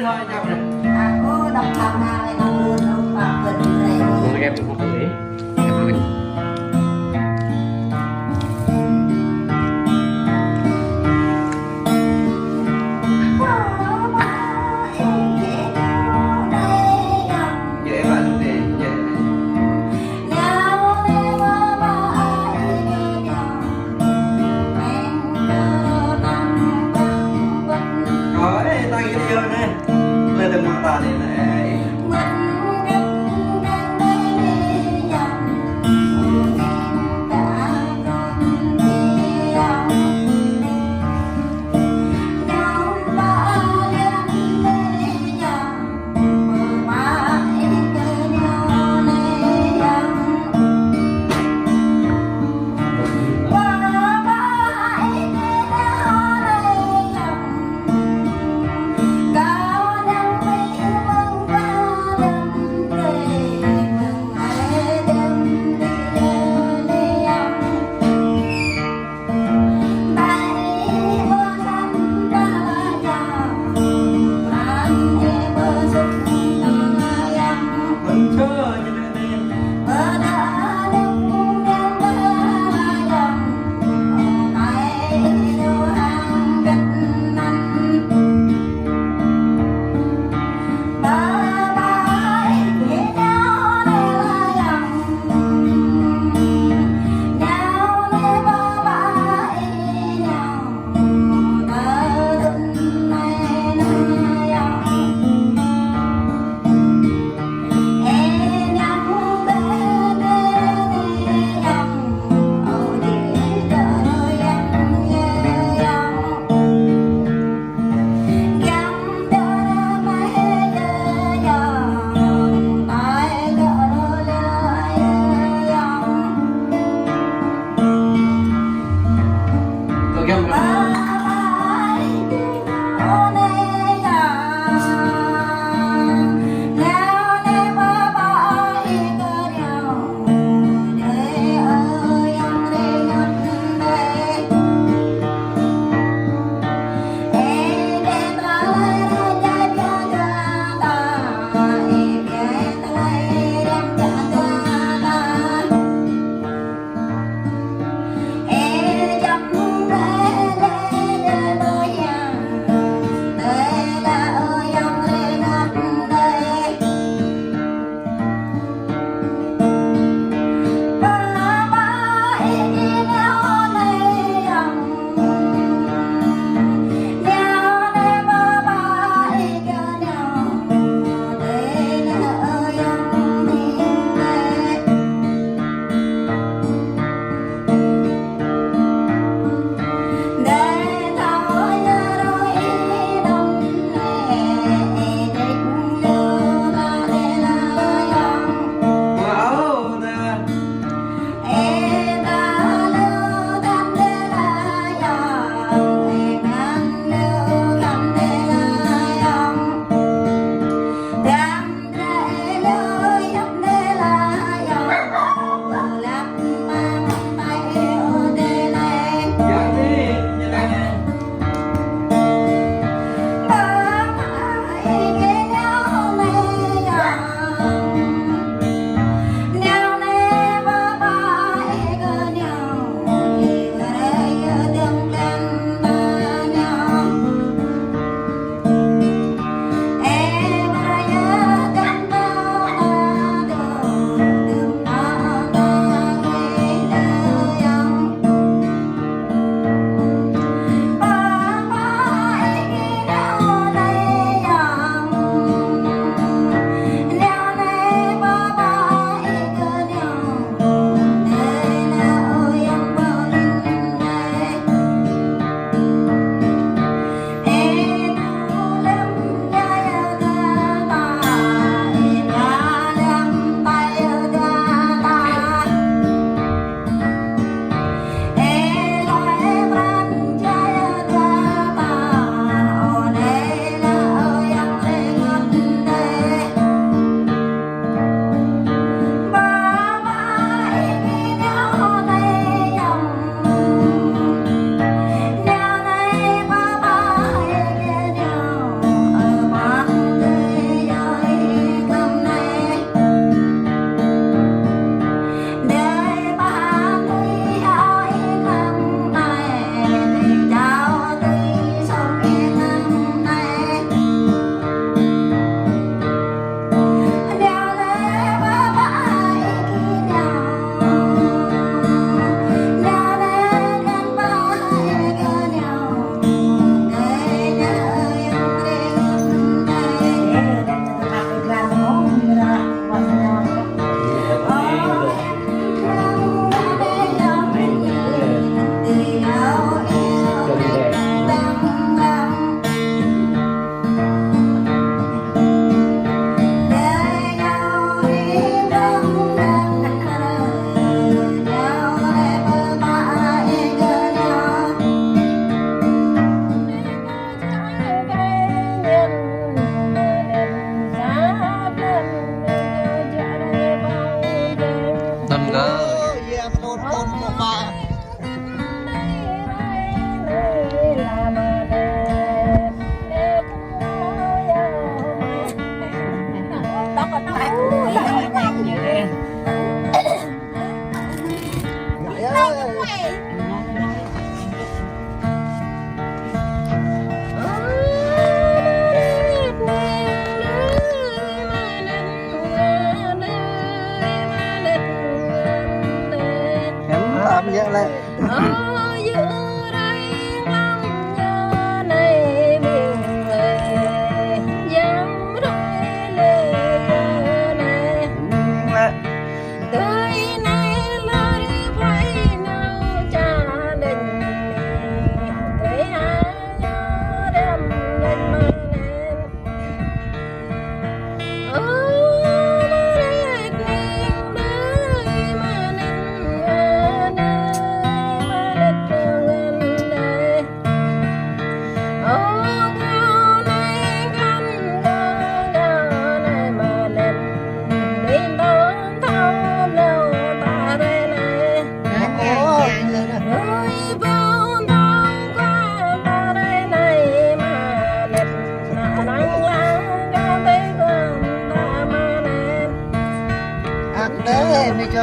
thôi chào này. Aku đọc thầm nào này đọc luôn không mà mình này Rồi em cũng không nghĩ. Có đấy, ta nghĩ đi ơi này. Lên đừng mang tà này này.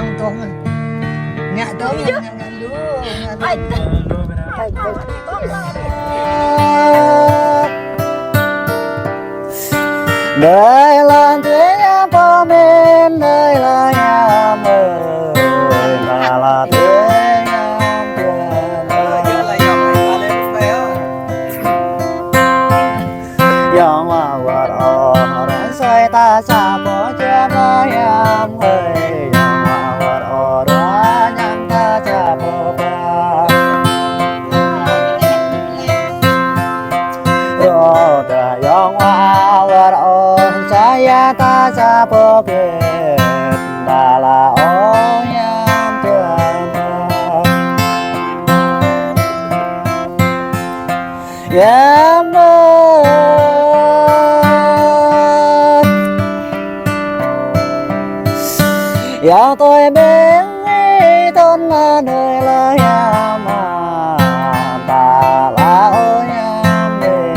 yang tuh ngak tuh ngak lu đời làm thế bao men đời là nhà mơ là thế yang mà vợ đó xoay ta xa bỏ cho nó em ơi yang mà vợ đó nhang ta xa bỏ ba rồi ta yang mà vợ đó saya ta xa bỏ kết ta là ô nhang tuần em giờ tôi biết thân là nơi là nhà mà ta là ôi nhà mình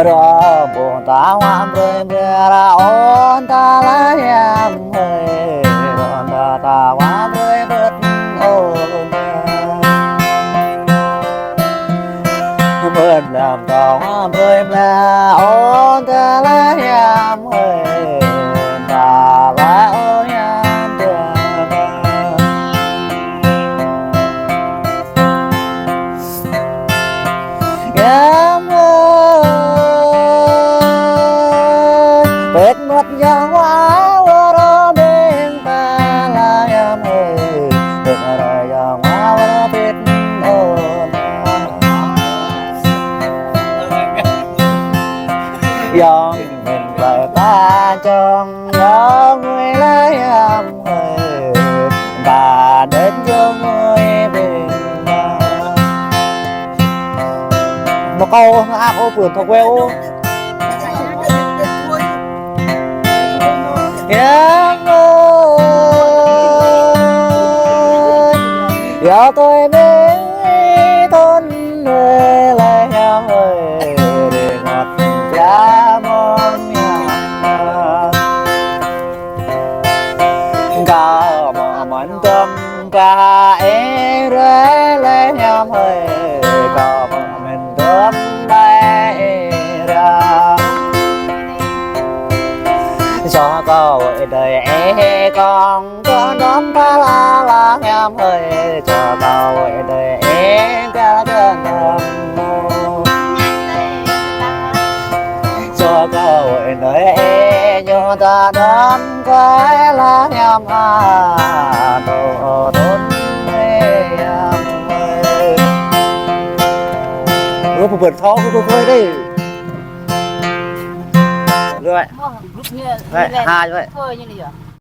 rồi buồn ta hoang rồi mưa ra ôn ta là nhà mình rồi ta hoang rồi bớt ôn bên làm tàu bên là ôn ta lá nhám ơi ta lá ôn nhám nhám ơi bết mất giang hóa qua đó bên ta lá nhám ơi bết mất giang hóa qua đó bết ôn dòng mình vợ ta trong gió người lấy em ơi và đến cho người bình một câu áp ô vườn thuộc quê ô em ơi giờ tôi biết thôn người lấy em ơi để ngọt giá mong cả mà món tâm cả em rơi lên em ơi cả mà mình tâm đây ra cho câu đời em con đón ta là em ơi cho câu đời em cả cơn cho câu nơi như ta đón cái lá em tổ đốn em ơi một bữa thó của tôi đi rồi đây hai vậy